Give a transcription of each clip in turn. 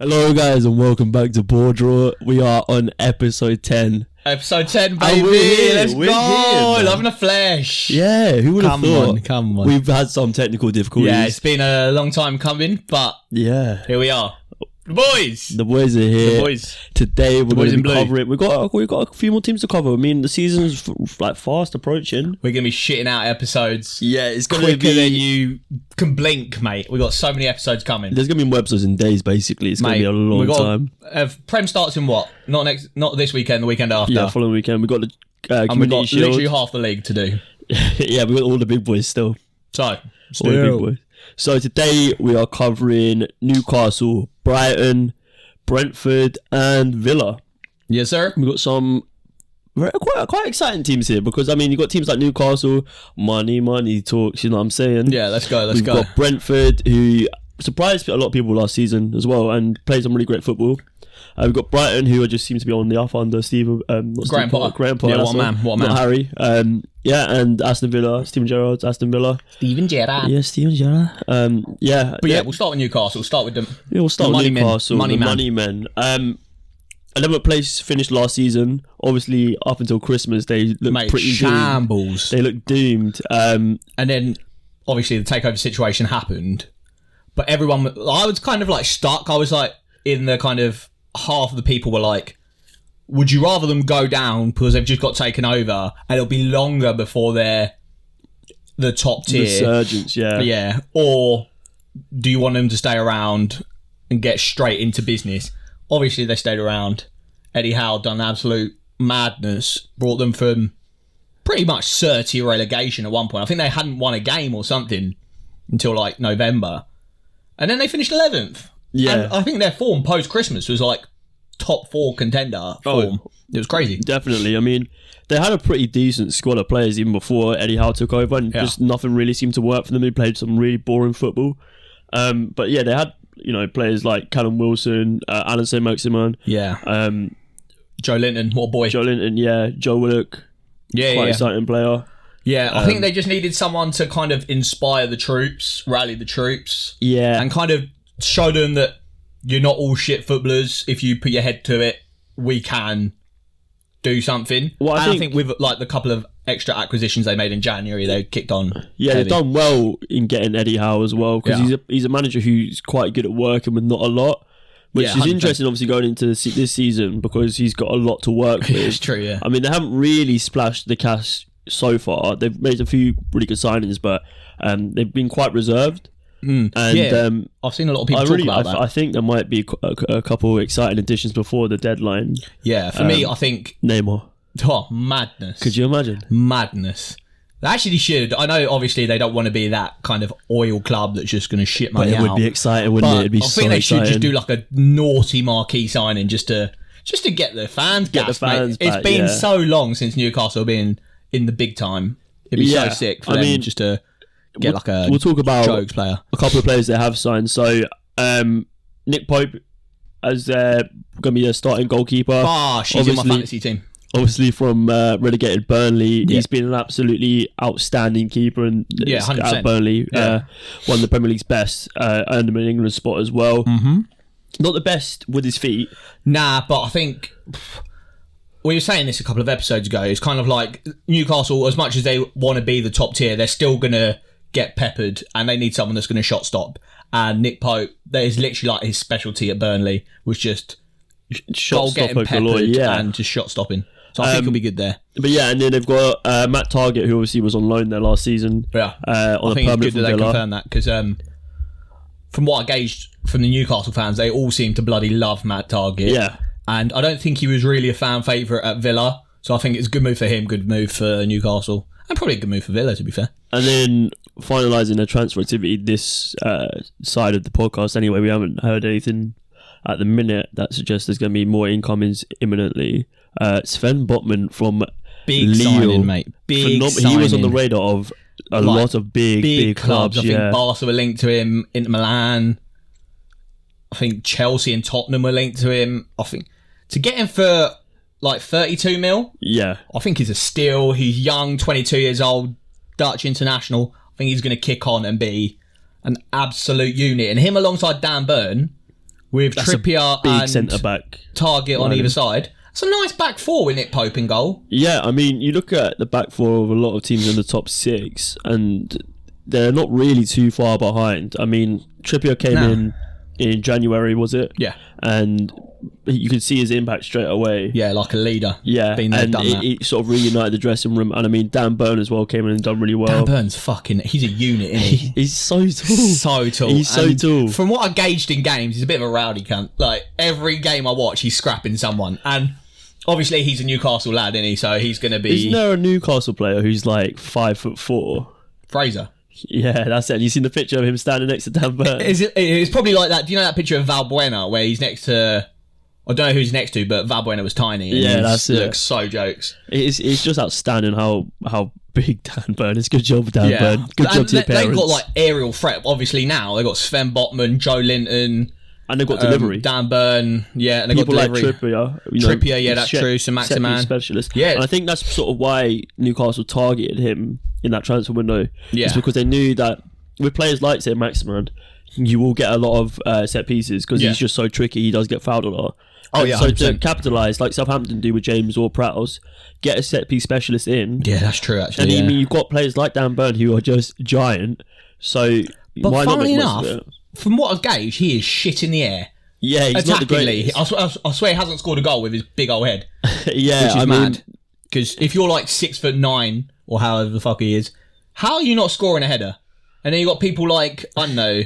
Hello guys and welcome back to BoreDraw. We are on episode 10. Episode 10, baby. Let's go. Loving the flesh. Yeah, who would have thought? Come on. We've had some technical difficulties. Yeah, it's been a long time coming, but yeah, here we are. The boys. The boys are here. The boys. Today we're going to be blue. covering. We've got a few more teams to cover. I mean, the season's like fast approaching. We're going to be shitting out episodes. Yeah, it's going to quicker be than you can blink, mate. We've got so many episodes coming. There's going to be more episodes in days, basically. It's going to be a long time. Prem starts in what? Not this weekend, the weekend after. Yeah, following weekend. We've got the and we've got Shield. literally half the league to do. Yeah, we've got all the big boys still. All the big boys. So today we are covering Newcastle, Brighton, Brentford and Villa. Yes, sir. We've got some quite exciting teams here because, I mean, you've got teams like Newcastle, money talks, you know what I'm saying? Yeah, let's go. We've got Brentford, who surprised a lot of people last season as well and played some really great football. We've got Brighton, who just seems to be on the up under Graham Potter. Yeah, what a man. Not Harry. And Aston Villa, Steven Gerrard's Aston Villa. Steven Gerrard. Yeah, Steven Gerrard. We'll start with Newcastle. We'll start with them. Yeah, we'll start with Newcastle, money men. 11th place finished last season. Obviously, up until Christmas, they looked pretty shambles. Doomed. They looked doomed. And then, obviously, the takeover situation happened. But everyone, I was kind of like stuck. I was like, in the kind of half of the people were like, would you rather them go down because they've just got taken over and it'll be longer before they're the top tier? Resurgence, yeah. Yeah. Or do you want them to stay around and get straight into business? Obviously, they stayed around. Eddie Howe done absolute madness. Brought them from pretty much certain relegation at one point. I think they hadn't won a game or something until like November. And then they finished 11th. Yeah. And I think their form post-Christmas was like top 4 contender form. It was crazy. Definitely. I mean, they had a pretty decent squad of players even before Eddie Howe took over, and just nothing really seemed to work for them. They played some really boring football. But yeah, they had, players like Callum Wilson, Alan Saint-Maximin. Yeah. Joe Linton, what a boy. Joe Linton, yeah. Joe Willock. Yeah, quite exciting player. Yeah, I think they just needed someone to kind of inspire the troops, rally the troops. Yeah. And kind of show them that you're not all shit footballers. If you put your head to it, we can do something. Well, I think with like the couple of extra acquisitions they made in January, they kicked on. Yeah, they've done well in getting Eddie Howe as well, because he's a manager who's quite good at working with not a lot, which is 100%. Interesting, obviously, going into this season, because he's got a lot to work with. It's true, yeah. I mean, they haven't really splashed the cash so far. They've made a few really good signings, but they've been quite reserved. And I've seen a lot of people talk about that. I think there might be a couple exciting additions before the deadline. Yeah, for me, I think Neymar. Oh, madness! Could you imagine? Madness. They actually should. I know, obviously, they don't want to be that kind of oil club that's just going to shit money out. But it would be exciting, wouldn't it? It'd be so exciting. I think they should just do like a naughty marquee signing just to get the fans gassed, mate. It's been so long since Newcastle have been in the big time. It'd be so sick for them just to get we'll talk about jokes player. A couple of players they have signed. So Nick Pope as going to be their starting goalkeeper. She's in my fantasy team. Obviously from relegated Burnley. He's been an absolutely outstanding keeper, and 100%. At Burnley one of the Premier League's best. Earned him an England spot as well. Mm-hmm. Not the best with his feet. Nah, but I think we were saying this a couple of episodes ago. It's kind of like Newcastle, as much as they want to be the top tier, they're still going to get peppered, and they need someone that's going to shot stop. And Nick Pope, that is literally like his specialty at Burnley, was just goal getting peppered and just shot stopping. So I think he'll be good there. But yeah, and then they've got Matt Targett, who obviously was on loan there last season. Yeah, on I think a permanent it's good that they confirm that, because from what I gauged from the Newcastle fans, they all seem to bloody love Matt Targett. Yeah. And I don't think he was really a fan favourite at Villa. So I think it's a good move for him, good move for Newcastle. And probably a good move for Villa, to be fair. And then finalising their transfer activity this side of the podcast anyway, we haven't heard anything at the minute that suggests there's going to be more incomings imminently. Sven Botman from Big Lille. Signing, mate. Big signing. He was on the radar of a lot of big clubs. I think Barca were linked to him, Inter Milan. I think Chelsea and Tottenham were linked to him. I think to get him for like 32 mil, I think he's a steal. He's young, 22 years old, Dutch international. I think he's going to kick on and be an absolute unit. And him alongside Dan Burn with Trippier big and centre back Target on either side. It's a nice back four with Nick Pope in goal. Yeah, I mean, you look at the back four of a lot of teams in the top 6, and they're not really too far behind. I mean, Trippier came in January, was it? Yeah. And you could see his impact straight away. Yeah, like a leader. Yeah, been there, and done that. it sort of reunited the dressing room. And I mean, Dan Burn as well came in and done really well. Dan Burn's he's a unit, isn't he? He's so tall. So tall. He's so tall. From what I gauged in games, he's a bit of a rowdy cunt. Like, every game I watch, he's scrapping someone. And obviously, he's a Newcastle lad, isn't he? So he's going to be... Isn't there a Newcastle player who's like 5'4"? Fraser. Yeah, that's it. You seen the picture of him standing next to Dan Burn? It's probably like that. Do you know that picture of Valbuena where he's next to... I don't know who he's next to, but Valbuena was tiny. And yeah, that's it. Looks so jokes. It's just outstanding how big Dan Burn is. Good job, Dan Burn. Good job to your parents. They've got like aerial threat. Obviously now they've got Sven Botman, Joe Linton, and they've got delivery. Dan Burn, yeah, and they've people got delivery. Like Trippier, Trippier, yeah, that's true. So Maximan, specialist. Yeah, and I think that's sort of why Newcastle targeted him in that transfer window. Yeah, it's because they knew that with players like say Maximan, you will get a lot of set pieces because he's just so tricky. He does get fouled a lot. Oh yeah, so 100%. to capitalise, like Southampton do with James or Prowse, get a set piece specialist in. Yeah, that's true. Actually, and you've got players like Dan Burn who are just giant. So but why not make enough, most of it? From what I've gauged, he is shit in the air. Yeah, he's not the greatest. I swear he hasn't scored a goal with his big old head. Yeah, which is mad. Because if you're like 6'9" or however the fuck he is, how are you not scoring a header? And then you got people like, I don't know.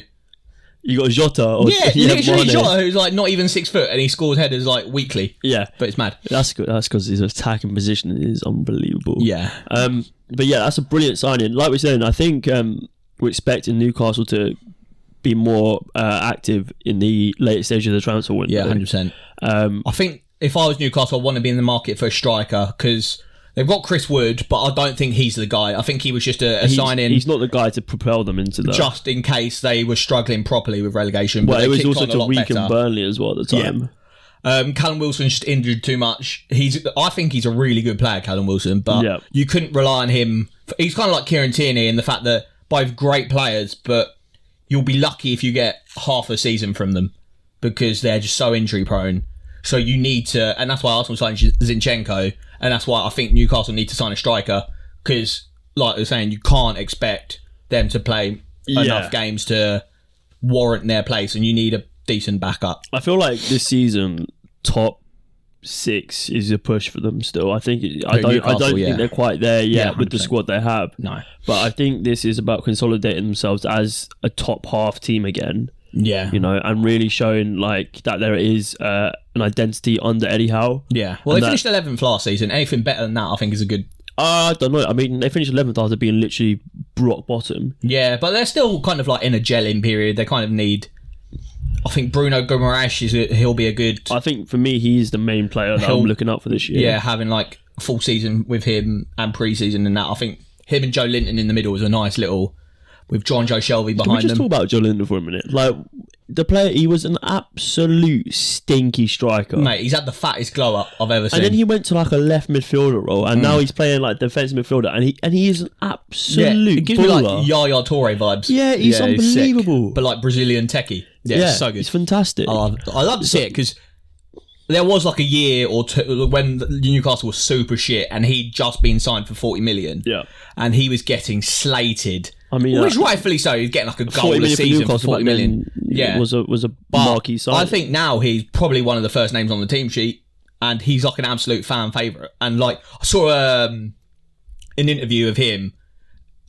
You got Jota. Or, literally Jota, who's like not even 6 foot, and he scores headers like weekly. Yeah, but it's mad. That's good. That's because his attacking position is unbelievable. Yeah. But yeah, that's a brilliant signing. Like we're saying, I think we're expecting Newcastle to be more active in the later stage of the transfer window. Yeah, 100%. I think if I was Newcastle, I'd want to be in the market for a striker because they've got Chris Wood, but I don't think he's the guy. I think he was just a sign-in. He's not the guy to propel them into that. Just in case they were struggling properly with relegation. But well, it was also to weaken Burnley as well at the time. Yeah. Callum Wilson's just injured too much. I think he's a really good player, Callum Wilson, but you couldn't rely on him. He's kind of like Kieran Tierney in the fact that both great players, but you'll be lucky if you get half a season from them because they're just so injury prone. So you need to, and that's why Arsenal signed Zinchenko, and that's why I think Newcastle need to sign a striker because, like I was saying, you can't expect them to play enough games to warrant their place, and you need a decent backup. I feel like this season, top 6 is a push for them still. I think I don't think they're quite there yet with the squad they have. No, but I think this is about consolidating themselves as a top half team again. Yeah, you know, and really showing like that there is an identity under Eddie Howe. Yeah, well, they finished 11th last season. Anything better than that, I think, is a good. I don't know. I mean, they finished 11th after being literally rock bottom. Yeah, but they're still kind of like in a gelling period. They kind of need. I think Bruno Guimaraes he'll be a good. I think for me, he's the main player that I'm looking up for this year. Yeah, having like a full season with him and pre-season and that. I think him and Joe Linton in the middle is a nice little. With John Joe Shelby behind them. Can we just talk about Joe Linton for a minute? Like, the player, he was an absolute stinky striker. Mate, he's had the fattest glow up I've ever seen. And then he went to like a left midfielder role, and now he's playing like defensive midfielder, and he is an absolute it gives me like Yaya Toure vibes. Yeah, he's unbelievable. He's but like Brazilian techie. Yeah, it's so good. It's fantastic. I love to see it because there was like a year or two when Newcastle was super shit, and he'd just been signed for 40 million. Yeah. And he was getting slated. I mean, which rightfully so. He's getting like a goal a season for 40 million. Yeah, was a marquee sign. I think now he's probably one of the first names on the team sheet, and he's like an absolute fan favourite. And like I saw an interview of him,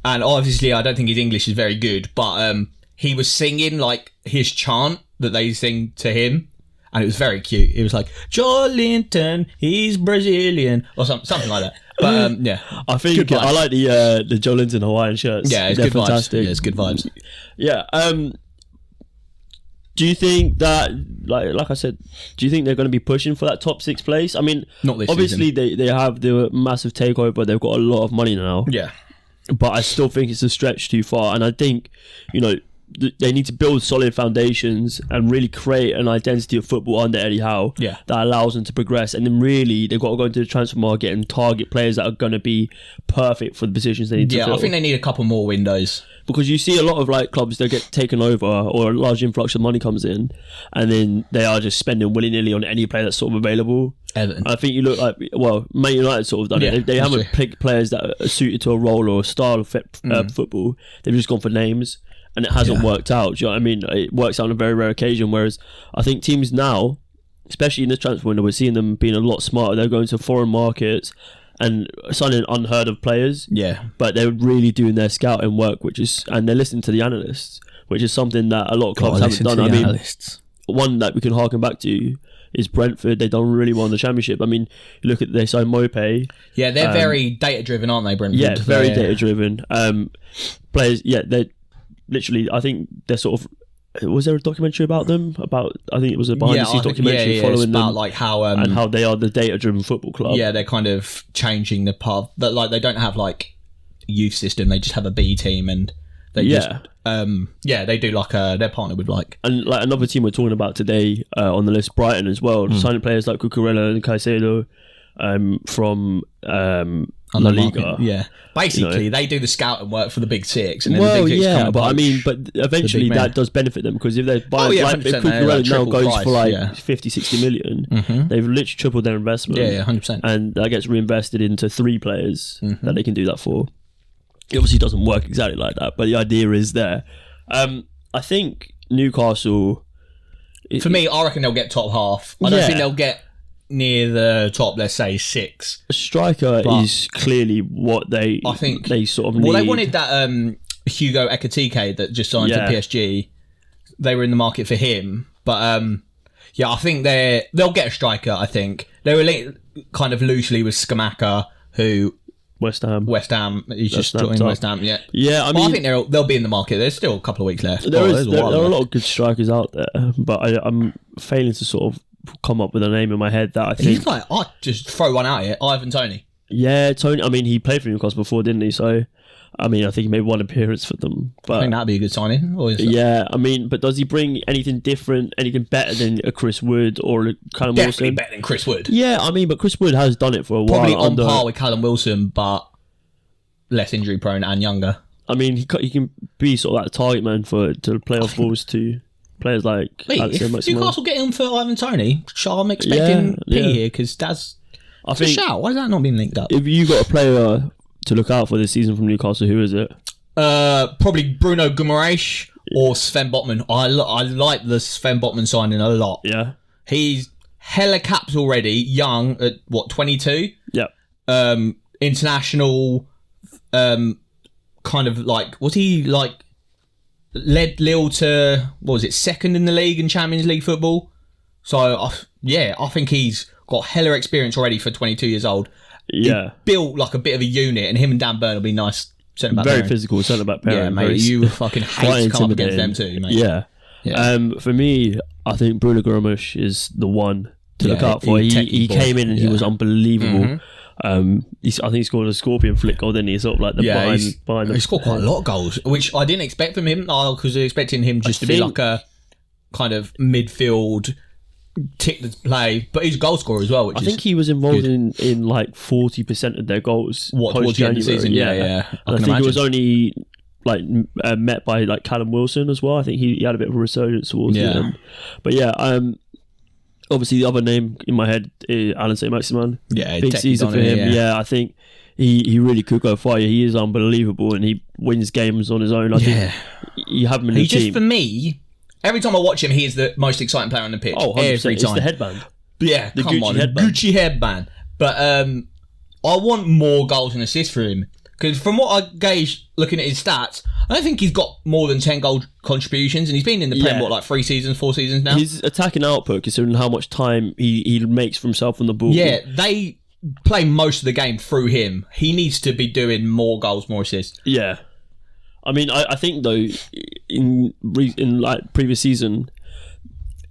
and obviously I don't think his English is very good, but he was singing like his chant that they sing to him. And it was very cute. It was like, Joe Linton, he's Brazilian, or something like that. But yeah, I think I like the Joe Linton Hawaiian shirts. Yeah, it's good fantastic. Vibes. Yeah, it's good vibes. Yeah. Do you think that, like I said, do you think they're going to be pushing for that top 6 place? I mean, not this obviously season. They have the massive takeover. They've got a lot of money now. Yeah, but I still think it's a stretch too far. And I think, you know, they need to build solid foundations and really create an identity of football under Eddie Howe that allows them to progress. And then really, they've got to go into the transfer market and target players that are going to be perfect for the positions they need to fill. I think they need a couple more windows. Because you see a lot of like clubs that get taken over, or a large influx of money comes in, and then they are just spending willy-nilly on any player that's sort of available. Everton. I think you look like, well, Man United sort of done it. They haven't picked players that are suited to a role or a style of football. They've just gone for names, and it hasn't worked out. Do you know what I mean? It works out on a very rare occasion. Whereas I think teams now, especially in this transfer window, we're seeing them being a lot smarter. They're going to foreign markets and signing unheard of players. Yeah. But they're really doing their scouting work, and they're listening to the analysts, which is something that a lot of clubs haven't done. I mean, one that we can harken back to is Brentford. They don't really want the Championship. I mean, you look at they signed Mope. Yeah, they're very data driven, aren't they, Brentford? Yeah, very data driven. Players. Yeah, they're literally. I think they're sort of. Was there a documentary about them? I think it was a behind the scenes documentary following them, like how and how they are the data-driven football club. Yeah, they're kind of changing the path. That like they don't have like a youth system. They just have a B team, and they they do like they're partnered with like another team we're talking about today on the list, Brighton as well, signing players like Cucurella and Caicedo from La Liga. Yeah, basically they do the scouting work for the big six. And then the big six but eventually that does benefit them, because if they buy if Cucurella now goes for like 50, 60 million, they've literally tripled their investment. Yeah, 100%. And that gets reinvested into 3 players that they can do that for. It obviously doesn't work exactly like that, but the idea is there. I think Newcastle, for me, I reckon they'll get top half. I don't think they'll get near the top, let's say 6. A striker is clearly what they sort of need. Well, they wanted that Hugo Ekitike that just signed to PSG. They were in the market for him, but I think they'll get a striker. I think they were linked kind of loosely with Scamacca, who West Ham. He's just joined West Ham. Yeah. I mean, I think they'll be in the market. There's still a couple of weeks left. There are a lot of good strikers out there, but I'm failing to sort of come up with a name in my head that I think. He's like, I'd just throw one out here. Ivan Toney. Yeah, Toney. I mean, he played for Newcastle before, didn't he? So, I mean, I think he made one appearance for them. But I think that'd be a good signing. I mean, but does he bring anything different, anything better than a Chris Wood or a Callum Wilson? Definitely better than Chris Wood. Yeah, I mean, but Chris Wood has done it for a while. Probably on par with Callum Wilson, but less injury prone and younger. I mean, he can be sort of like a target man to play off balls to players like. If Newcastle get him for Ivan Toney, I'm expecting P here, because that's a shout. Why is that not being linked up? If you got a player to look out for this season from Newcastle, who is it? Probably Bruno Guimaraes or Sven Botman. I like the Sven Botman signing a lot. Yeah, he's hella caps already. Young at 22. Yeah. International. Kind of like, was he like led Lille to, what was it, 2nd in the league in Champions League football? So I think he's got hella experience already for 22 years old. Yeah, he built like a bit of a unit, and him and Dan Burn will be nice centre back. Very physical centre back pairing. Yeah, mate, you fucking hate to come up against them too, mate. Yeah. For me, I think Bruno Guimaraes is the one to look out for. He came in and he was unbelievable. I think he scored a scorpion flick goal, didn't he? Sort of like the behind. He scored quite a lot of goals, which I didn't expect from him, because I was expecting him just to be like a kind of midfield tick the play, but he's a goal scorer as well. I think he was involved in like 40% of their goals. Towards the end of the season? Yeah. I think it was only like met by like Callum Wilson as well. I think he had a bit of a resurgence towards the end. But obviously, the other name in my head is Alan Saint-Maximin. Yeah, big season for him. Yeah, I think he really could go far. He is unbelievable, and he wins games on his own. I think you have him in the team. Just, for me, every time I watch him, he is the most exciting player on the pitch. Oh, 100%. Every time. It's the headband. Yeah, the Gucci headband. But I want more goals and assists for him, because from what I gauge looking at his stats, I don't think he's got more than 10 goal contributions, and he's been in the Prem, 4 seasons now? His attacking output, considering how much time he makes for himself on the ball. Yeah, they play most of the game through him. He needs to be doing more goals, more assists. Yeah. I mean, I think, though, in like previous season,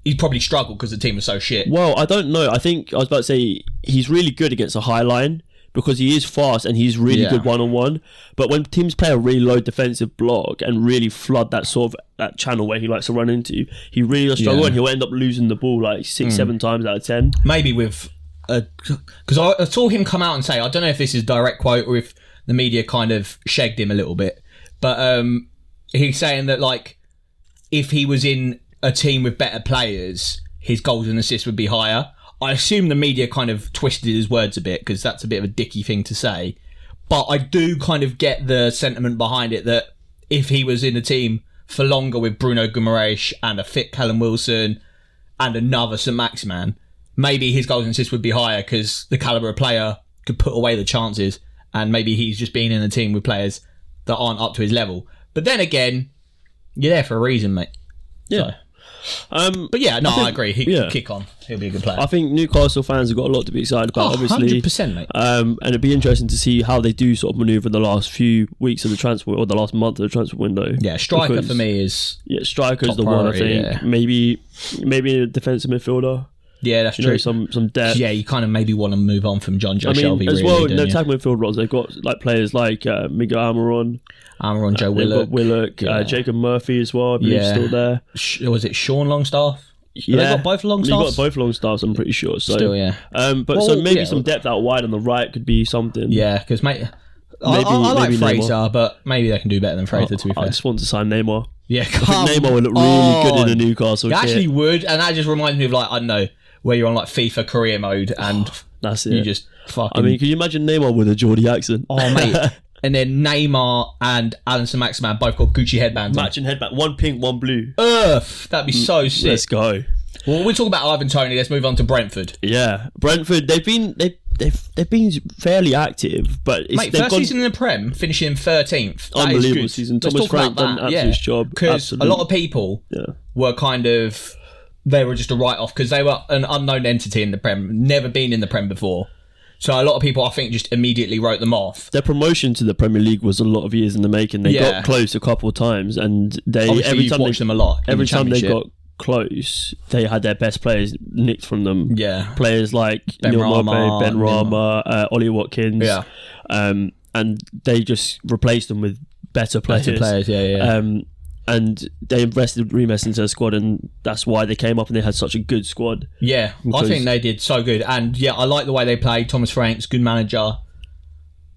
he probably struggled because the team was so shit. Well, I don't know. I was about to say, he's really good against a high line, because he is fast and he's really good one-on-one. But when teams play a really low defensive block and really flood that sort of that channel where he likes to run into, he really does struggle and he'll end up losing the ball like 6-7 times out of 10. Maybe with because I saw him come out and say, I don't know if this is a direct quote or if the media kind of shagged him a little bit, but he's saying that like if he was in a team with better players, his goals and assists would be higher. I assume the media kind of twisted his words a bit because that's a bit of a dicky thing to say. But I do kind of get the sentiment behind it that if he was in a team for longer with Bruno Guimaraes and a fit Callum Wilson and another St Maximan, maybe his goals and assists would be higher because the calibre of player could put away the chances, and maybe he's just been in a team with players that aren't up to his level. But then again, you're there for a reason, mate. Yeah. So. But yeah, no, I agree. He can kick on. He'll be a good player. I think Newcastle fans have got a lot to be excited about, obviously. 100%, mate. And it'd be interesting to see how they do sort of manoeuvre the last few weeks of the transfer, or the last month of the transfer window. Yeah, striker for me is... Yeah, striker's the one, I think. Yeah. Maybe a defensive midfielder. Yeah, that's true. Some depth. Yeah, you kind of maybe want to move on from John Joe Shelby. As well, in the attack midfield roles, they've got like players like Miguel Almiron, Joe Willock, Jacob Murphy as well. I believe still there. Was it Sean Longstaff? Yeah, they got both Longstaffs. You've got both Longstaffs, I'm pretty sure. So, still, yeah. Maybe some depth out wide on the right could be something. Yeah, because mate, I like Fraser, Neymar. But maybe they can do better than Fraser. To be fair, I just want to sign Neymar. Yeah, I think Neymar would look really good in a Newcastle. It actually would, and that just reminds me of like I don't know, where you're on like FIFA career mode and that's it. You just fucking. I mean, can you imagine Neymar with a Geordie accent? Oh mate. And then Neymar and Alan St Maximan both got Gucci headbands. Matching headband, one pink, one blue. That'd be so sick. Let's go. Well, we'll talk about Ivan Toney. Let's move on to Brentford. Yeah, Brentford. They've been fairly active, but first season in the Prem, finishing 13th. Unbelievable season. Thomas Frank done an absolute job. Because a lot of people were kind of they were just a write off because they were an unknown entity in the Prem, never been in the Prem before. So a lot of people, I think, just immediately wrote them off. Their promotion to the Premier League was a lot of years in the making. They got close a couple of times, and they watched them a lot. Every time they got close, they had their best players nicked from them. Yeah, players like Neil Maupay, Ben Rama, Ollie Watkins. Yeah, and they just replaced them with better players. And they reinvested into their squad, and that's why they came up and they had such a good squad. Yeah, I think they did so good. And yeah, I like the way they played. Thomas Frank's good manager.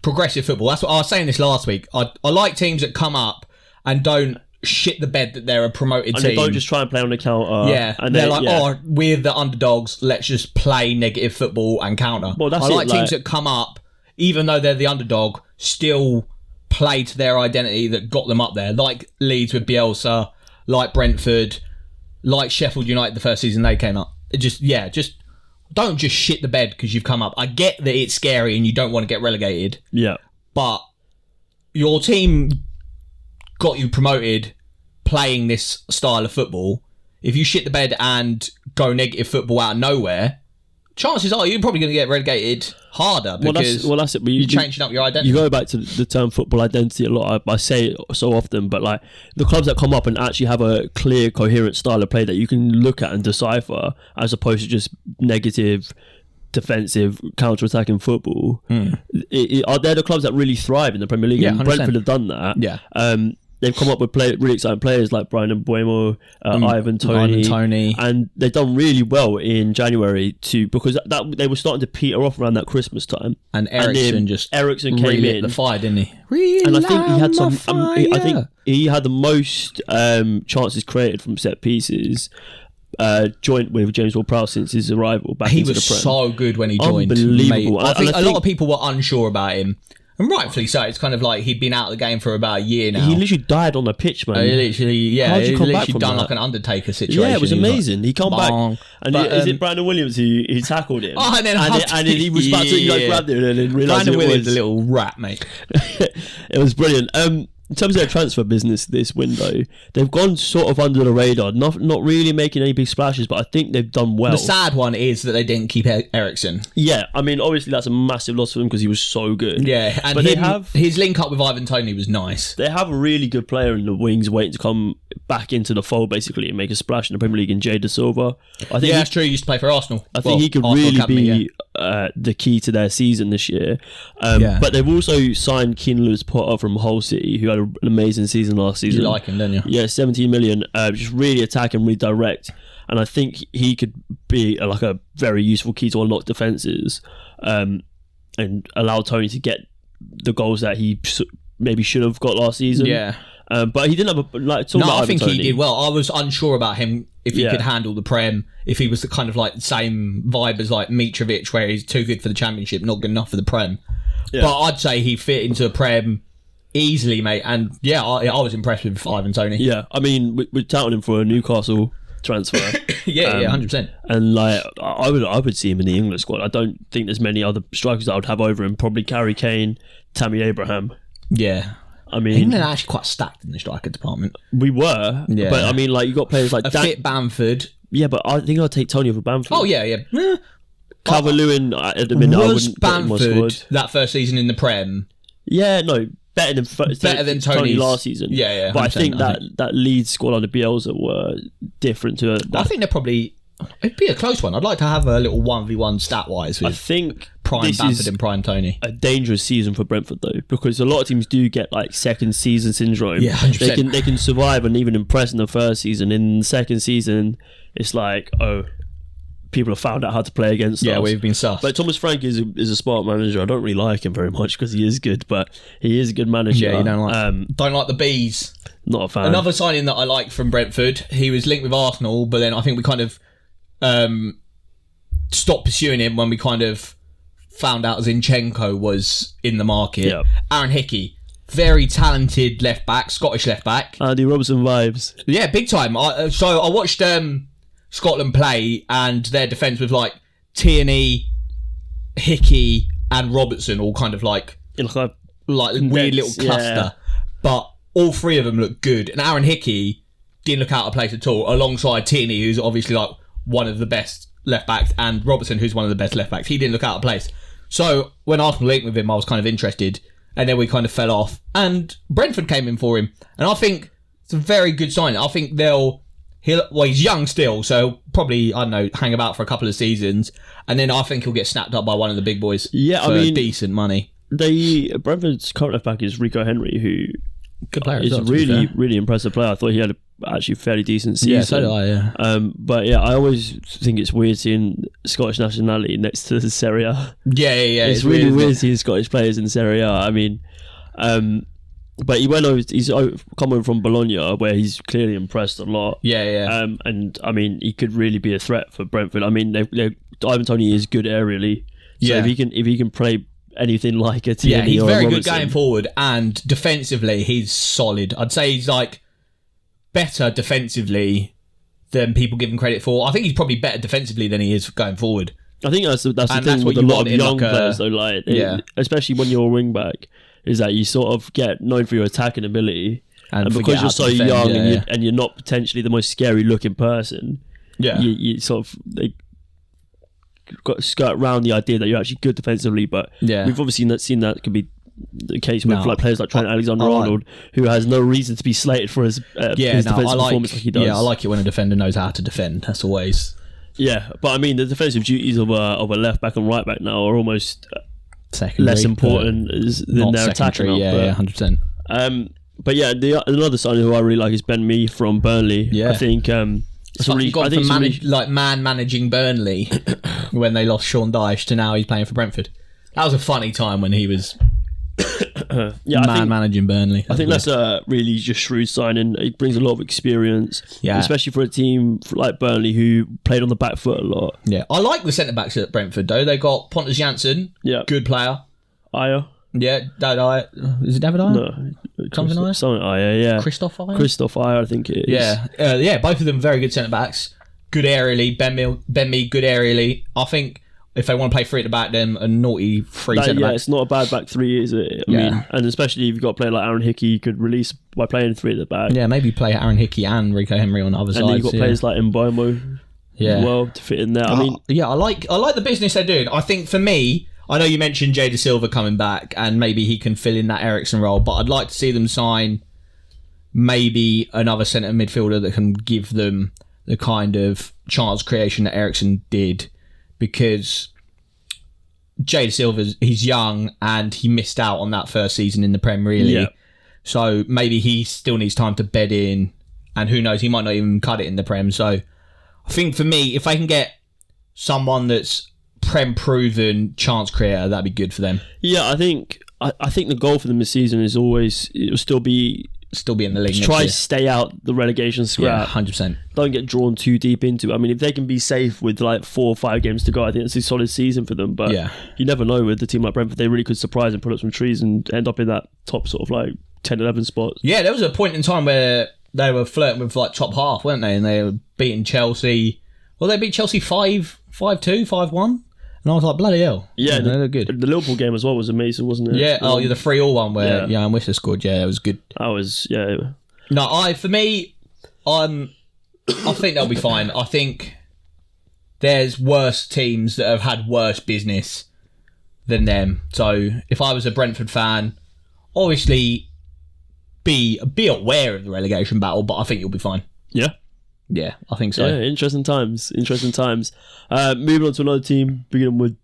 Progressive football. That's what I was saying this last week. I like teams that come up and don't shit the bed that they're a promoted team. And they don't just try and play on the counter. Yeah, and they're like, we're the underdogs, let's just play negative football and counter. Well, that's I like teams that come up, even though they're the underdog, still play to their identity that got them up there, like Leeds with Bielsa, like Brentford, like Sheffield United the first season they came up. Just don't just shit the bed because you've come up. I get that it's scary and you don't want to get relegated. Yeah, but your team got you promoted playing this style of football. If you shit the bed and go negative football out of nowhere, chances are you're probably going to get relegated harder because that's it. You're changing up your identity. You go back to the term football identity a lot. I say it so often, but like the clubs that come up and actually have a clear, coherent style of play that you can look at and decipher, as opposed to just negative, defensive, counter-attacking football. Are they the clubs that really thrive in the Premier League? Yeah, and Brentford have done that. Yeah. They've come up with really exciting players like Brian Mbeumo, Ivan Toney, and they've done really well in January because that they were starting to peter off around that Christmas time. And Ericsson came in the fire, didn't he? And I think he had some. I think he had the most chances created from set pieces. Joint with James Ward-Prowse since his arrival back into the Prem. He was so good when he joined. Unbelievable. I think a lot of people were unsure about him. And rightfully so. It's kind of like he'd been out of the game for about a year now. He literally died on the pitch, man. How'd you come back from done that? Like an Undertaker situation. Yeah, it was amazing. He come back, and is it Brandon Williams who tackled him? Oh, and then he was about to grabbed him and then realised Brandon Williams, a little rat, mate. It was brilliant. In terms of their transfer business this window, they've gone sort of under the radar, not really making any big splashes, but I think they've done well. The sad one is that they didn't keep Ericsson. Yeah, I mean, obviously that's a massive loss for them because he was so good. Yeah, and his link up with Ivan Toney was nice. They have a really good player in the wings waiting to come back into the fold basically and make a splash in the Premier League in Jay De Silva. I think that's true. He used to play for Arsenal. I think he could Arsenal really Academy, be the key to their season this year. But they've also signed Keane Lewis Potter from Hull City, who had an amazing season last season. You like him, don't you? Yeah, 17 million. Just really attack and really direct. And I think he could be like a very useful key to unlock defences and allow Tony to get the goals that he maybe should have got last season. Yeah. But he didn't have I think he did well. I was unsure about him if he could handle the Prem, if he was the kind of like the same vibe as like Mitrovic, where he's too good for the Championship, not good enough for the Prem. Yeah. But I'd say he fit into the Prem easily, mate. And I was impressed with Ivan Toney. Yeah, I mean, we're touting him for a Newcastle transfer. 100%. And like, I would see him in the England squad. I don't think there's many other strikers that I would have over him. Probably Harry Kane, Tammy Abraham. Yeah. I mean, England are actually quite stacked in the striker department. We were, but I mean, like, you got players like fit Bamford. Yeah, but I think I'd take Tony over Bamford. Oh yeah. Calvert-Lewin at the minute. Was Bamford that first season in the Prem? Yeah, no, better than Tony last season. Yeah. But I think that Leeds squad under Bielsa were different to. I think they're probably. It'd be a close one. I'd like to have a little 1v1 stat-wise with I think Prime Bamford and Prime Tony. A dangerous season for Brentford, though, because a lot of teams do get like second season syndrome. Yeah, 100%. They can survive and even impress in the first season. In the second season, it's like, people have found out how to play against us. Yeah, we've been sus. But Thomas Frank is a smart manager. I don't really like him very much because he is good, but he is a good manager. Yeah, you don't like the bees. Not a fan. Another signing that I like from Brentford, he was linked with Arsenal, but then I think we kind of stopped pursuing him when we kind of found out Zinchenko was in the market. Yep. Aaron Hickey, very talented left back, Scottish left back. Andy Robertson vibes. Yeah, big time. So I watched Scotland play, and their defence was like Tierney, Hickey, and Robertson, all kind of like weird little cluster. Yeah. But all three of them looked good, and Aaron Hickey didn't look out of place at all, alongside Tierney, who's obviously like one of the best left backs, and Robertson, who's one of the best left backs. He didn't look out of place. So when Arsenal linked with him, I was kind of interested, and then we kind of fell off, and Brentford came in for him, and I think it's a very good sign. I think he's young still, so probably, I don't know, hang about for a couple of seasons, and then I think he'll get snapped up by one of the big boys for decent money. Brentford's current left back is Rico Henry, who good player is really impressive player. I thought he had actually fairly decent season. Yeah, so did I, yeah. But yeah, I always think it's weird seeing Scottish nationality next to the Serie A. Yeah. It's really weird seeing Scottish players in Serie A. I mean, but he's come over from Bologna, where he's clearly impressed a lot. Yeah. And I mean, he could really be a threat for Brentford. I mean, Ivan Toney is good aerially. So if he can play anything like a Tierney, he's or very Robertson, good going forward, and defensively he's solid. I'd say he's like better defensively than people give him credit for. I think he's probably better defensively than he is going forward. I think that's the thing with a lot of young players, though. Especially when you're a wing back, is that you sort of get known for your attacking ability, and because you're so young and you're not potentially the most scary looking person. Yeah, you sort of got to skirt around the idea that you're actually good defensively, but we've obviously seen that could be the case with like players like Trent Alexander-Arnold, who has no reason to be slated for his defensive performance like he does. Yeah, I like it when a defender knows how to defend. That's always but I mean the defensive duties of a left back and right back now are almost less important than their attacking. 100%. But yeah, another signing who I really like is Ben Mee from Burnley. Yeah, I think. Man managing Burnley when they lost Sean Dyche to now he's playing for Brentford. That was a funny time when he was managing Burnley. I think that's a really just shrewd signing. It brings a lot of experience, especially for a team like Burnley who played on the back foot a lot. Yeah, I like the centre backs at Brentford though. They got Pontus Jansson, good player. Ayer. Yeah, is it David Ayer? No, something Ayer. Yeah, Christoph Ayer, I think it is. Yeah. Both of them very good centre backs. Good aerially. Ben Mee, good aerially. I think if they want to play three at the back, then a naughty three centre back. Yeah, it's not a bad back three, is it? I mean, and especially if you've got a player like Aaron Hickey, you could release by playing three at the back. Yeah, maybe play Aaron Hickey and Rico Henry on the other side. And then you've got players like Mbomo as well to fit in there. I mean, I like the business they're doing. I think for me, I know you mentioned Jay De Silva coming back and maybe he can fill in that Eriksen role, but I'd like to see them sign maybe another centre midfielder that can give them the kind of chance creation that Eriksen did, because Jada Silva's, he's young and he missed out on that first season in the Prem, really. Yeah. So maybe he still needs time to bed in, and who knows, he might not even cut it in the Prem. So I think for me, if they can get someone that's Prem proven chance creator, that'd be good for them. Yeah, I think the goal for them this season is always, it'll still be in the league. Try to stay out the relegation scrap. Yeah, 100%. Don't get drawn too deep into it. I mean, if they can be safe with like 4 or 5 games to go, I think it's a solid season for them. But you never know with a team like Brentford, they really could surprise and pull up some trees and end up in that top sort of like 10-11 spots. Yeah, there was a point in time where they were flirting with like top half, weren't they? And they were beating Chelsea. Well, they beat Chelsea 5-2, 5-1. And I was like, bloody hell. Yeah, they look good. The Liverpool game as well was amazing, wasn't it? Yeah, the 3-3 one where Jan Wisser scored. Yeah, it was good. That was, yeah. No, I think they'll be fine. I think there's worse teams that have had worse business than them. So if I was a Brentford fan, obviously be aware of the relegation battle, but I think you'll be fine. Yeah. Yeah, I think so. Yeah, interesting times. Moving on to another team, beginning with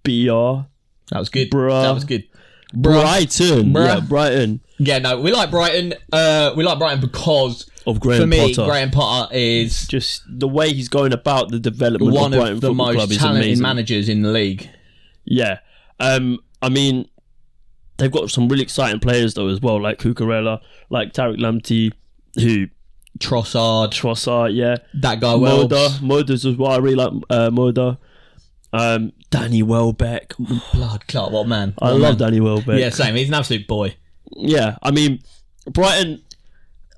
BR. That was good. Brighton. Bruh. Yeah, Brighton. Yeah, no, we like Brighton. We like Brighton because of Graham Potter. Graham Potter is just the way he's going about the development one of Brighton of the Football Club most is talented amazing. managers in the league. Yeah. I mean, they've got some really exciting players though as well, like Cucurella, like Tariq Lamptey, who Trossard, yeah. That guy Moda's as well. I really like Moda. Danny Welbeck. Blood clot, what man. I love Danny Welbeck. Yeah, same. He's an absolute boy. Yeah, I mean, Brighton,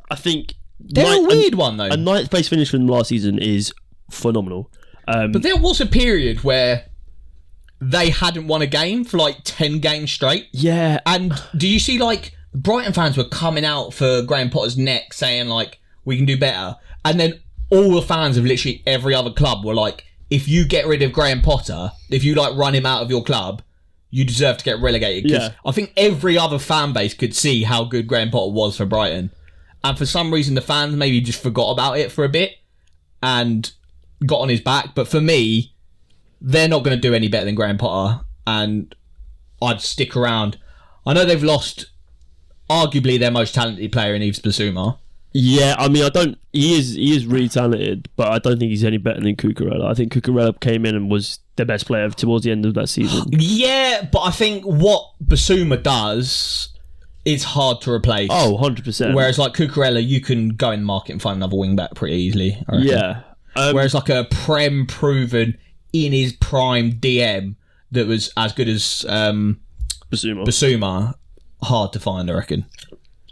I think... They're a weird one, though. A 9th place finish from last season is phenomenal. But there was a period where they hadn't won a game for like 10 games straight. Yeah. And do you see, like, Brighton fans were coming out for Graham Potter's neck saying, like, we can do better. And then all the fans of literally every other club were like, if you get rid of Graham Potter, if you like run him out of your club, you deserve to get relegated. Because I think every other fan base could see how good Graham Potter was for Brighton. And for some reason, the fans maybe just forgot about it for a bit and got on his back. But for me, they're not going to do any better than Graham Potter. And I'd stick around. I know they've lost arguably their most talented player in Yves Bissouma. Yeah, I mean, he is really talented, but I don't think he's any better than Cucurella. I think Cucurella came in and was the best player towards the end of that season. Yeah, but I think what Bissouma does is hard to replace. Oh, 100%. Whereas like Cucurella, you can go in the market and find another wing back pretty easily. I reckon. Yeah. Whereas like a Prem proven in his prime DM that was as good as Bissouma, hard to find, I reckon.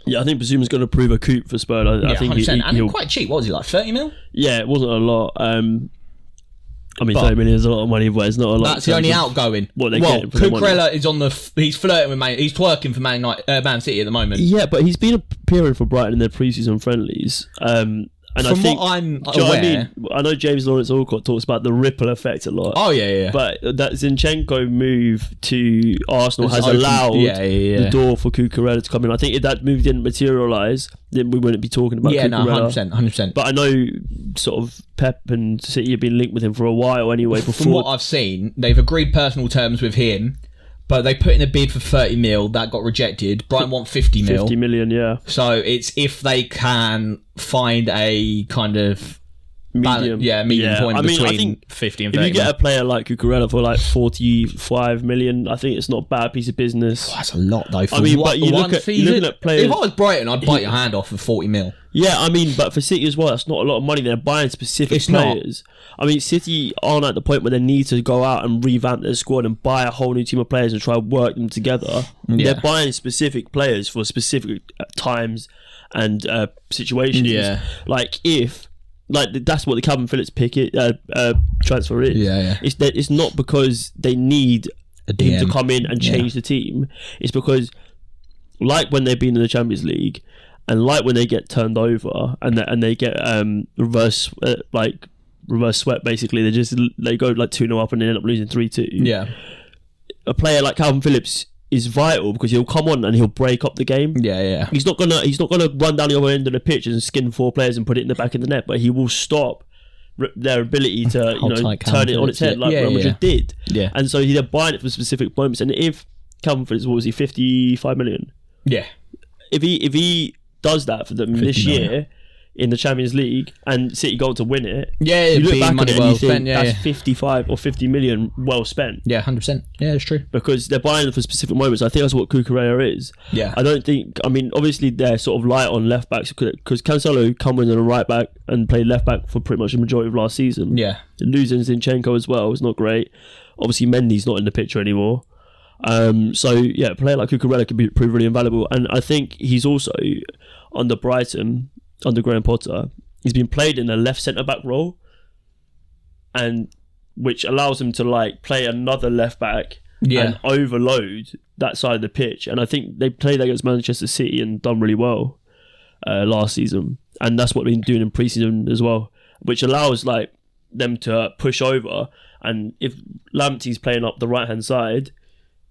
Yeah, I think Bissouma's going to prove a coup for Spurs. I think 100%. And quite cheap. What was he, like 30 mil? Yeah, it wasn't a lot. I mean, 30 million is a lot of money, but it's not a lot. That's the only outgoing. What they get for Cucurella is on he's flirting with he's twerking for Man City at the moment. Yeah, but he's been appearing for Brighton in their pre-season friendlies. And From I think, what I'm aware... I know James Lawrence Alcott talks about the ripple effect a lot. Oh, yeah. But that Zinchenko move to Arsenal has allowed the door for Cucurella to come in. I think if that move didn't materialise, then we wouldn't be talking about Cucurella. Yeah, no, 100%. But I know sort of Pep and City have been linked with him for a while anyway. From what I've seen, they've agreed personal terms with him, but they put in a bid for 30 mil, that got rejected. Brighton want 50 mil. 50 million, yeah. So it's if they can find a kind of medium point between I think 50 and 30 if you get a player like Cucurella for like 45 million, I think it's not a bad piece of business. Oh, that's a lot though. For but you're looking at players. If I was Brighton, I'd bite your hand off for 40 mil. Yeah, I mean, but for City as well, that's not a lot of money. They're buying specific players. I mean, City aren't at the point where they need to go out and revamp their squad and buy a whole new team of players and try to work them together. Yeah. They're buying specific players for specific times and situations. Yeah. Like that's what the Calvin Phillips transfer is. Yeah. It's not because they need him to come in and change the team. It's because, like when they've been in the Champions League, and like when they get turned over and they get reverse swept, basically they go like 2-0 up and they end up losing 3-2. Yeah. A player like Calvin Phillips is vital because he'll come on and he'll break up the game. Yeah. He's not gonna run down the other end of the pitch and skin 4 players and put it in the back of the net, but he will stop their ability to turn it on its head like Real Madrid did. Yeah. And so they're buying it for specific moments. And if Calvin Phillips, what was he, 55 million? Yeah. If he does that for them this year in the Champions League and City go on to win it, you look back at it and you think that's 55 or 50 million well spent. Yeah, 100%. Yeah, it's true. Because they're buying them for specific moments. I think that's what Cucurella is. Yeah. I don't think, obviously they're sort of light on left backs because Cancelo come in on a right back and played left back for pretty much the majority of last season. Yeah. Losing Zinchenko as well is not great. Obviously Mendy's not in the picture anymore. So yeah, a player like Cucurella could prove really invaluable. And I think he's also under Brighton, under Graham Potter, he's been played in a left centre back role, and which allows him to like play another left back and overload that side of the pitch. And I think they played against Manchester City and done really well last season, and that's what they've been doing in pre-season as well, which allows like them to push over. And if Lamptey's playing up the right hand side,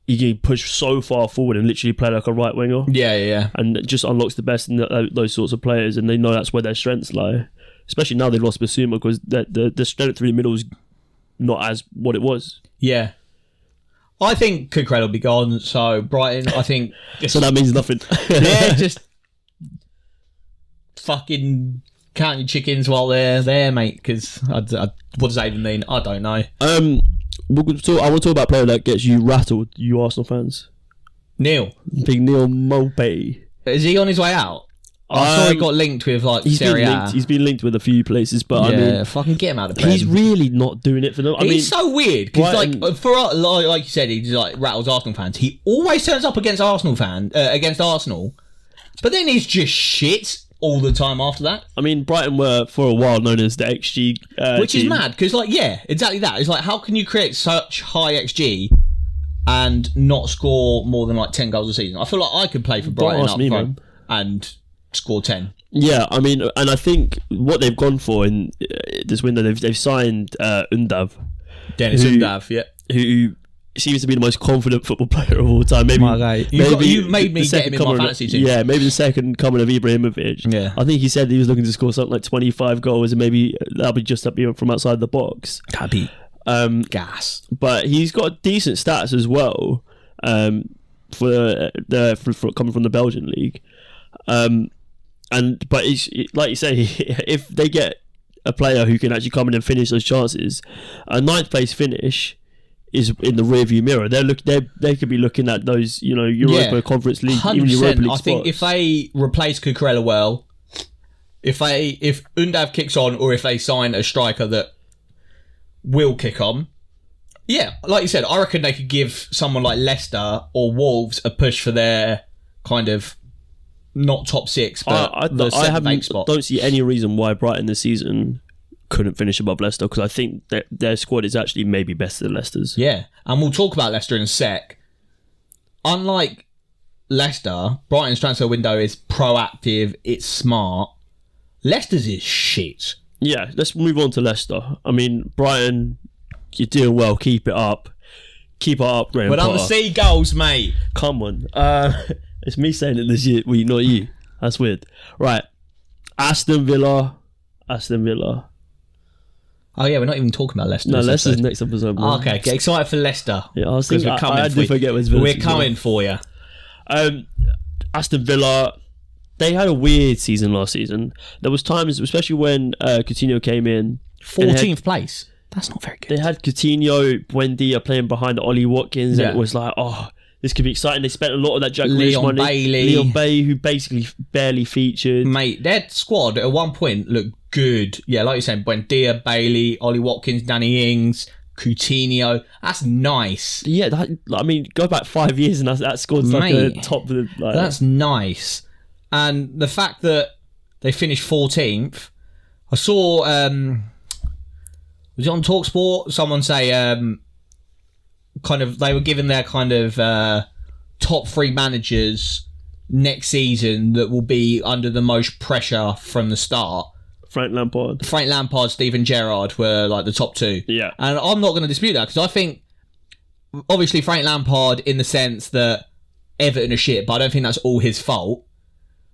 he can push so far forward and literally play like a right winger. Yeah. And it just unlocks the best in those sorts of players, and they know that's where their strengths lie. Especially now they've lost Basuma because the strength through the middle is not as what it was. Yeah. I think Cucurella will be gone, so Brighton, I think... So that means nothing. Yeah, just fucking count your chickens while they're there, mate, because what does that even mean? I don't know. I want to talk about a player that gets you rattled, you Arsenal fans. Neil. Big Neil Maupay. Is he on his way out? I saw he got linked with like Serie A. He's been linked with a few places, but fucking get him out of Prem. He's really not doing it for them. He's so weird because like you said, he like rattles Arsenal fans. He always turns up against Arsenal, but then he's just shit all the time after that. Brighton were for a while known as the XG which team. is mad because exactly that. It's like, how can you create such high XG and not score more than like 10 goals a season? I feel like I could play for Brighton up front and score 10. Yeah, and I think what they've gone for in this window, they've signed Undav. Dennis Undav, yeah. Who seems to be the most confident football player of all time. Maybe you made me get him in my fantasy team. Yeah, maybe the second coming of Ibrahimovic. Yeah. I think he said he was looking to score something like 25 goals, and maybe that'll be just up from outside the box. Happy. Gas. But he's got decent stats as well for coming from the Belgian league. But it's, like you say, if they get a player who can actually come in and finish those chances, a 9th place finish is in the rearview mirror. They could be looking at those, Europa Conference League, 100%. even Europa League spots. I think if they replace Cucurella well, if Undav kicks on, or if they sign a striker that will kick on, like you said, I reckon they could give someone like Leicester or Wolves a push for their kind of not top 6, but I don't see any reason why Brighton this season couldn't finish above Leicester, because I think that their squad is actually maybe better than Leicester's. Yeah, and we'll talk about Leicester in a sec. Unlike Leicester, Brighton's transfer window is proactive, it's smart. Leicester's is shit. Yeah, let's move on to Leicester. Brighton, you're doing well, keep it up. Keep it up, Graham Potter. But on the Seagulls, mate. Come on. It's me saying it this year, not you. That's weird. Right. Aston Villa. Oh yeah, we're not even talking about Leicester. No, Leicester's next episode. Oh, okay, get excited for Leicester. Yeah, I was thinking, I did forget what's Villa. We're coming for you. Aston Villa, they had a weird season last season. There was times, especially when Coutinho came in. 14th place. That's not very good. They had Coutinho, Buendia playing behind Ollie Watkins, and it was like, this could be exciting. They spent a lot of that Jack Grealish money. Leon Bailey, who basically barely featured. Mate, their squad at one point looked good. Yeah, like you're saying, Buendia, Bailey, Ollie Watkins, Danny Ings, Coutinho. That's nice. Yeah, go back 5 years and that squad's like a top. That's nice. And the fact that they finished 14th, I saw, was it on TalkSport? Someone say, they were given their top 3 managers next season that will be under the most pressure from the start. Frank Lampard, Steven Gerrard were like the top 2. Yeah. And I'm not going to dispute that, because I think obviously Frank Lampard, in the sense that Everton are shit, but I don't think that's all his fault.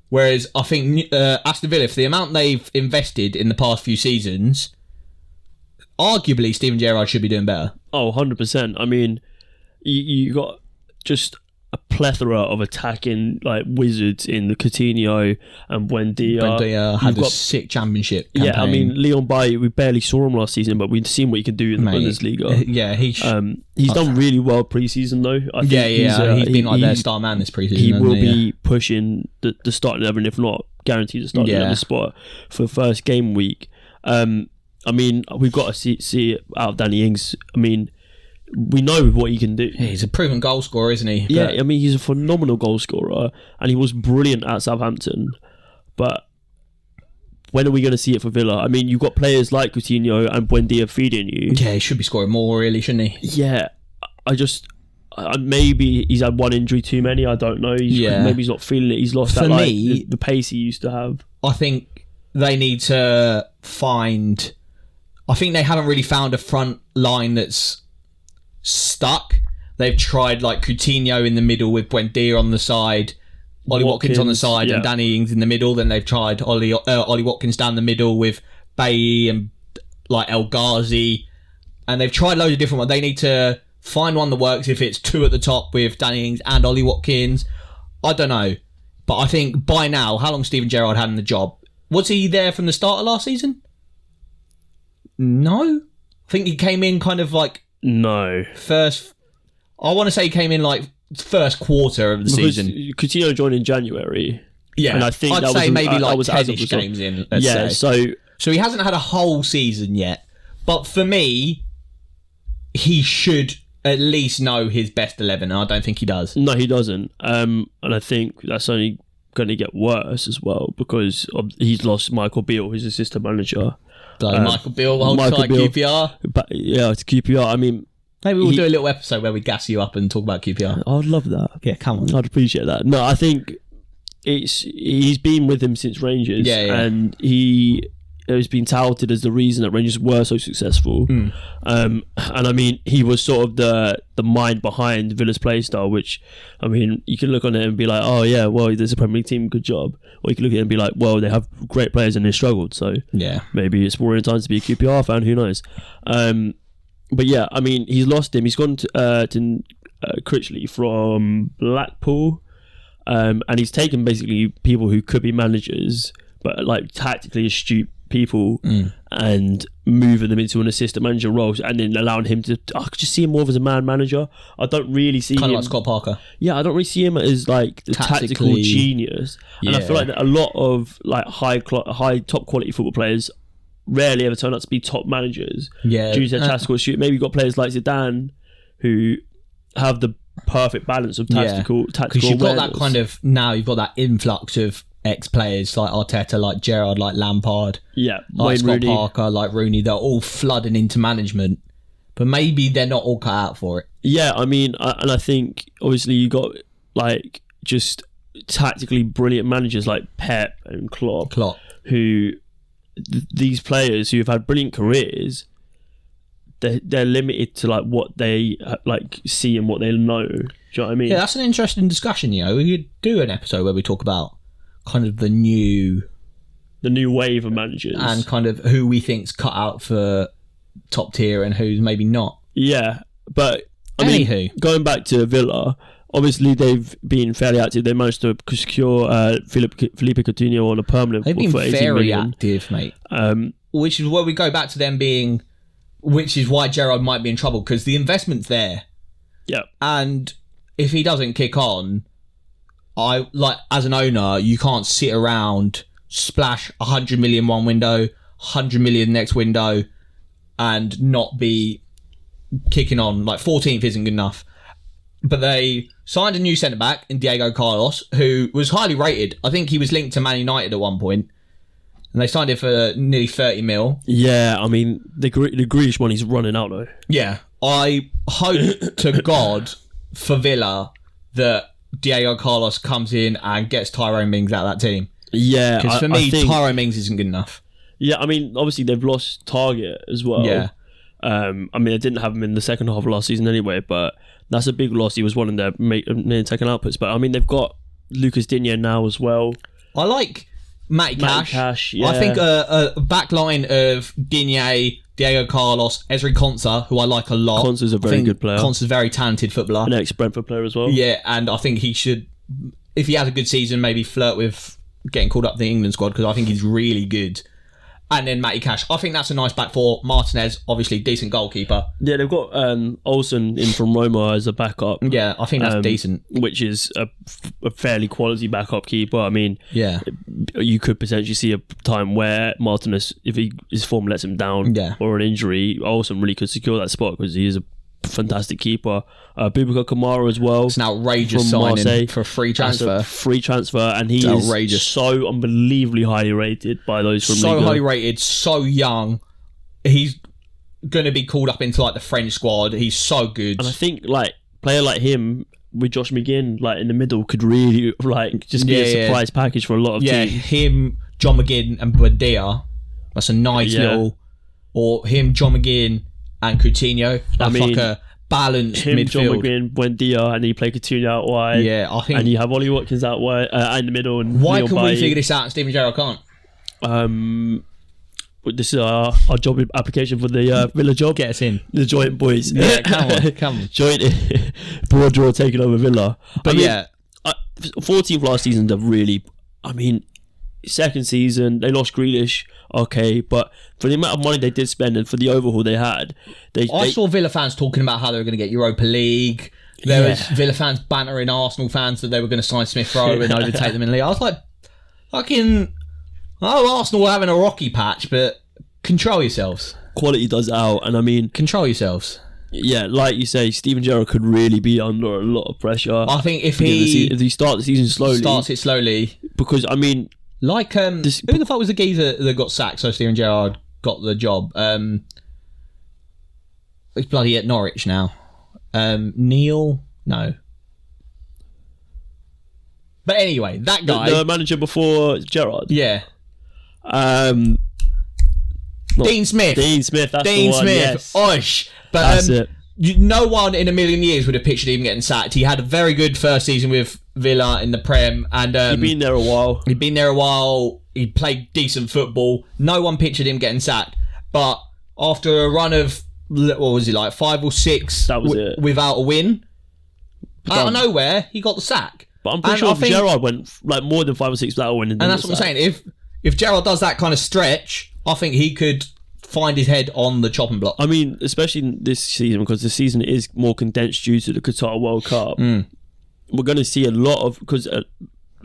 Whereas I think Aston Villa, for the amount they've invested in the past few seasons, arguably Steven Gerrard should be doing better. Oh, 100%. I mean, you got just a plethora of attacking like wizards in the Coutinho and Buendia. Buendia had a sick championship campaign. Yeah, I mean, Leon Bailly, we barely saw him last season, but we've seen what he can do in the Bundesliga. Yeah, he's done really well pre-season though. I think he's been like their star man this pre-season. He will be pushing the starting 11, if not guaranteed the starting 11 spot for the first game week. I mean, we've got to see it out of Danny Ings. I mean, we know what he can do. Yeah, he's a proven goal scorer, isn't he? Yeah, I mean, he's a phenomenal goal scorer, and he was brilliant at Southampton. But when are we going to see it for Villa? I mean, you've got players like Coutinho and Buendia feeding you. Yeah, he should be scoring more, really, shouldn't he? Yeah, maybe he's had one injury too many. I don't know. Maybe he's not feeling it. He's lost for that me, the pace he used to have. I think they need to find. I think they haven't really found a front line that's stuck. They've tried like Coutinho in the middle with Buendia on the side, Ollie Watkins on the side, and Danny Ings in the middle. Then they've tried Ollie Watkins down the middle with Bailly and like El Ghazi, and they've tried loads of different ones. They need to find one that works. If it's two at the top with Danny Ings and Ollie Watkins, I don't know, but I think by now, how long Steven Gerrard had in the job? Was he there from the start of last season? No, I think he came in kind of like. No. I want to say he came in like first quarter of the season. Coutinho joined in January. Yeah, and I think I'd say maybe like 10-ish games in. Let's say. So he hasn't had a whole season yet. But for me, he should at least know his best 11, and I don't think he does. No, he doesn't. And I think that's only going to get worse as well because he's lost Michael Beale, his assistant manager. Michael Beale, hold tight QPR. But yeah, it's QPR. I mean, maybe we'll do a little episode where we gas you up and talk about QPR. I'd love that. Yeah, come on. I'd appreciate that. No, I think he's been with him since Rangers, and he has been touted as the reason that Rangers were so successful. And I mean, he was sort of the mind behind Villa's play style, which, I mean, you can look on it and be like, oh yeah, well, there's a Premier League team, good job. Or you can look at it and be like, well, they have great players and they struggled, so maybe it's worrying times to be a QPR fan, who knows. But yeah, I mean, he's lost him. He's gone to Critchley from Blackpool, and he's taken basically people who could be managers, but like tactically astute people, and moving them into an assistant manager role, and then allowing him to. I could just see him more as a man manager. I don't really see kind him of like Scott Parker. Yeah, I don't really see him as like the tactical genius, and I feel like that a lot of like high top quality football players rarely ever turn out to be top managers. Yeah, due to their tactical shoot. Maybe you've got players like Zidane who have the perfect balance of tactical. Because you've got that kind of now. You've got that influx of ex-players like Arteta, like Gerrard, like Lampard, like Scott Parker, like Rooney. They're all flooding into management, but maybe they're not all cut out for it. Yeah, I mean, and I think obviously you got like just tactically brilliant managers like Pep and Klopp. Who these players who have had brilliant careers, they're limited to like what they like see and what they know. Do you know what I mean? Yeah, that's an interesting discussion. You know, we could do an episode where we talk about kind of the new wave of managers and kind of who we think's cut out for top tier and who's maybe not. Yeah, but I mean, going back to Villa, obviously they've been fairly active. They managed to secure Felipe Coutinho on a permanent. They've been very active, mate. Which is where we go back to them being, which is why Gerrard might be in trouble because the investment's there. Yeah, and if he doesn't kick on, I like as an owner, you can't sit around, splash 100 million one window, 100 million next window, and not be kicking on. Like 14th isn't good enough. But they signed a new centre back in Diego Carlos, who was highly rated. I think he was linked to Man United at one point, and they signed him for nearly 30 mil. Yeah, I mean the Grealish money's running out though. Yeah, I hope to God for Villa that Diego Carlos comes in and gets Tyrone Mings out of that team. Yeah, because for me, Tyrone Mings isn't good enough. Yeah, I mean, obviously they've lost Target as well. Yeah, I mean, they didn't have him in the second half of last season anyway, but that's a big loss. He was one of their main attacking outputs. But I mean, they've got Lucas Digne now as well. I like Matty Cash. Yeah. I think a back line of Digne, Diego Carlos, Ezri Konsa, who I like a lot. Konsa's a very good player. Konsa's a very talented footballer. An ex-Brentford player as well. Yeah, and I think he should, if he has a good season, maybe flirt with getting called up to the England squad, because I think he's really good. And then Matty Cash. I think that's a nice back four. Martinez, obviously, decent goalkeeper. Yeah, they've got Olsen in from Roma as a backup. Yeah, I think that's decent. Which is a fairly quality backup keeper. I mean, yeah, you could potentially see a time where Martinez, if his form lets him down or an injury, Olsen really could secure that spot because he is a fantastic keeper. Boubacar Kamara as well. It's an outrageous signing for a free transfer. That's a free transfer, and he is so unbelievably highly rated by those from Liga. So highly rated, so young. He's going to be called up into like the French squad. He's so good. And I think like player like him with Josh McGinn like in the middle could really like just be a surprise package for a lot of teams. Him, John McGinn and Buendia. That's a nice little. Or him, John McGinn and Coutinho. That's like a balanced midfield. John McGinn, Buendia, and then you play Coutinho out wide. Yeah, I think. And you have Ollie Watkins out wide in the middle. And why Neil can Bailly. we figure this out and Steven Gerrard can't? This is our job application for the Villa job. Get us in. The joint boys. Yeah, come on. Joint BoreDraw taking over Villa. But 14th last season, they've really, I mean, second season, they lost Grealish, okay, but for the amount of money they did spend and for the overhaul they had, I saw Villa fans talking about how they were going to get Europa League. There was Villa fans bantering Arsenal fans that they were going to sign Smith Rowe and overtake them in the league. I was like, fucking, Arsenal were having a rocky patch, but control yourselves. Quality does out, and I mean, control yourselves. Yeah, like you say, Steven Gerrard could really be under a lot of pressure. I think if he starts the season slowly, because I mean, like who the fuck was the geezer that got sacked? So Steven Gerrard got the job. He's bloody at Norwich now. Neil, no. But anyway, that guy, the manager before Gerrard, Dean Smith. That's Dean the one. Smith. Yes. Osh. But that's it. No one in a million years would have pictured him getting sacked. He had a very good first season with Villa in the Prem, and he'd been there a while. He played decent football. No one pictured him getting sacked. But after a run of, what was it, like 5 or 6 that was it. Without a win, out of nowhere, he got the sack. But I'm pretty sure if Gerrard went like more than 5 or 6 without a win. And that's what I'm saying. If Gerrard does that kind of stretch, I think he could find his head on the chopping block. I mean, especially this season, because the season is more condensed due to the Qatar World Cup. We're going to see a lot of, because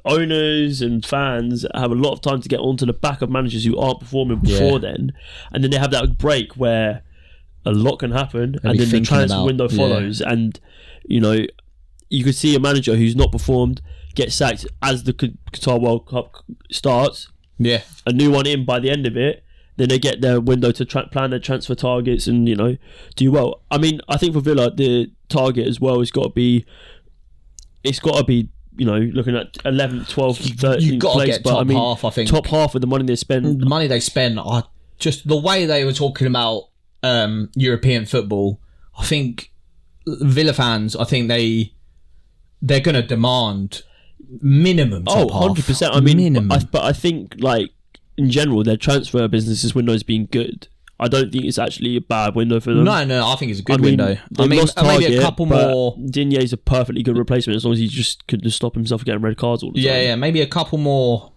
owners and fans have a lot of time to get onto the back of managers who aren't performing before then, and then they have that break where a lot can happen, and then the transfer window follows, and you know, you could see a manager who's not performed get sacked as the Qatar World Cup starts. Yeah, a new one in by the end of it. Then they get their window to plan their transfer targets and, you know, do well. I mean, I think for Villa, the target as well has got to be, you know, looking at 11th, 12th, 13th You've got place. to get top half, I think. Top half of the money they spend. The money they spend, just the way they were talking about European football, I think Villa fans, I think they're going to demand minimum top half. 100%. I mean, but I think, like, in general, their transfer business's window has been good. I don't think it's actually a bad window for them. No, I think it's a good window. I mean, lost target, maybe a couple more. Digne's a perfectly good replacement as long as he just could just stop himself getting red cards all the time. Yeah, maybe a couple more.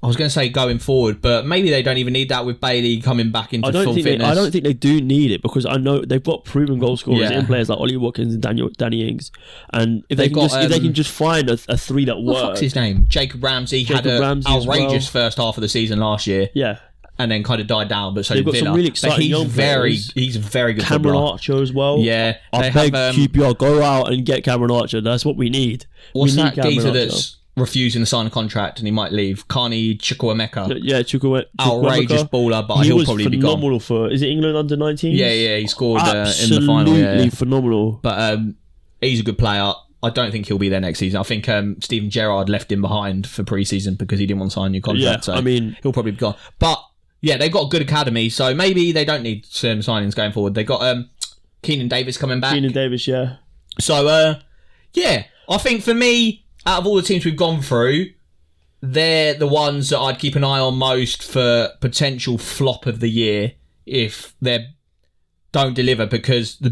I was going to say going forward, but maybe they don't even need that with Bailey coming back into full fitness. I don't think they do need it, because I know they've got proven goal scorers in players like Ollie Watkins and Danny Ings, and if they can just find a three that works. What the fuck's his name? Jacob Ramsey had an outrageous first half of the season last year. Yeah. And then kind of died down, but so they've did got Villa. some really exciting young players. He's a very good Cameron footballer. Archer as well. Yeah. I beg QPR, go out and get Cameron Archer. That's what we need. What's that geezer that's refusing to sign a contract and he might leave? Carney Chukwuemeka. Yeah, Chukwuemeka. Outrageous baller, but he'll probably be gone. Phenomenal for, is it England under 19? Yeah, he scored in the final. Absolutely phenomenal. But he's a good player. I don't think he'll be there next season. I think Steven Gerrard left him behind for pre-season because he didn't want to sign a new contract. Yeah, so I mean, he'll probably be gone. But yeah, they've got a good academy, so maybe they don't need some signings going forward. They got Keenan Davis coming back. Keenan Davis, yeah. So, yeah, I think for me, out of all the teams we've gone through, they're the ones that I'd keep an eye on most for potential flop of the year if they don't deliver, because the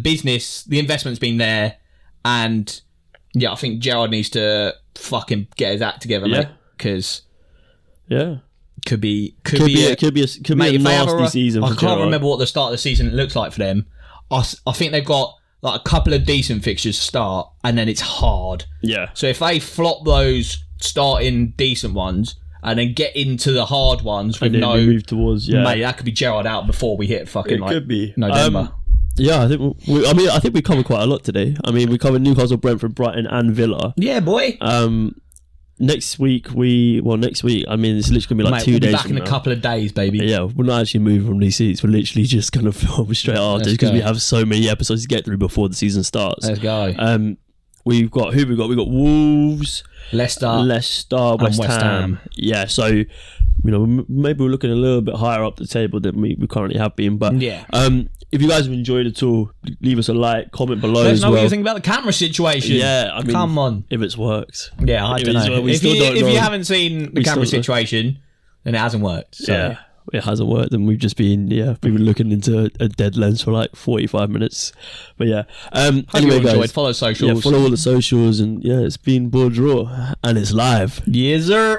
investment's been there, and yeah, I think Gerrard needs to fucking get his act together, mate, because could be a nasty season. I can't remember what the start of the season looks like for them. I think they've got like a couple of decent fixtures to start, and then it's hard. Yeah. So if they flop those starting decent ones and then get into the hard ones with no move towards, mate, that could be Gerrard out before we hit fucking could be November. Yeah, I think we covered quite a lot today. I mean, we covered Newcastle, Brentford, Brighton, and Villa. Yeah, boy. Next week, I mean, it's literally gonna be like 2 days. Back in a couple of days, baby. Yeah, we're not actually moving from these seats. We're literally just gonna film straight after because we have so many episodes to get through before the season starts. Let's go. We've got We've got Wolves, Leicester, West Ham. Yeah, so maybe we're looking a little bit higher up the table than we currently have been. But if you guys have enjoyed it all, leave us a like, comment below. Let us know what you think about the camera situation. Yeah, I mean, come on, if it's worked. Yeah, I don't know. If you haven't seen the camera situation, then it hasn't worked. So. Yeah. It hasn't worked, and we've just been we've been looking into a dead lens for like 45 minutes. But yeah, hope you enjoyed. Guys, follow socials. Yeah, follow all the socials, and it's been BoreDraw, and it's live. Yes, sir.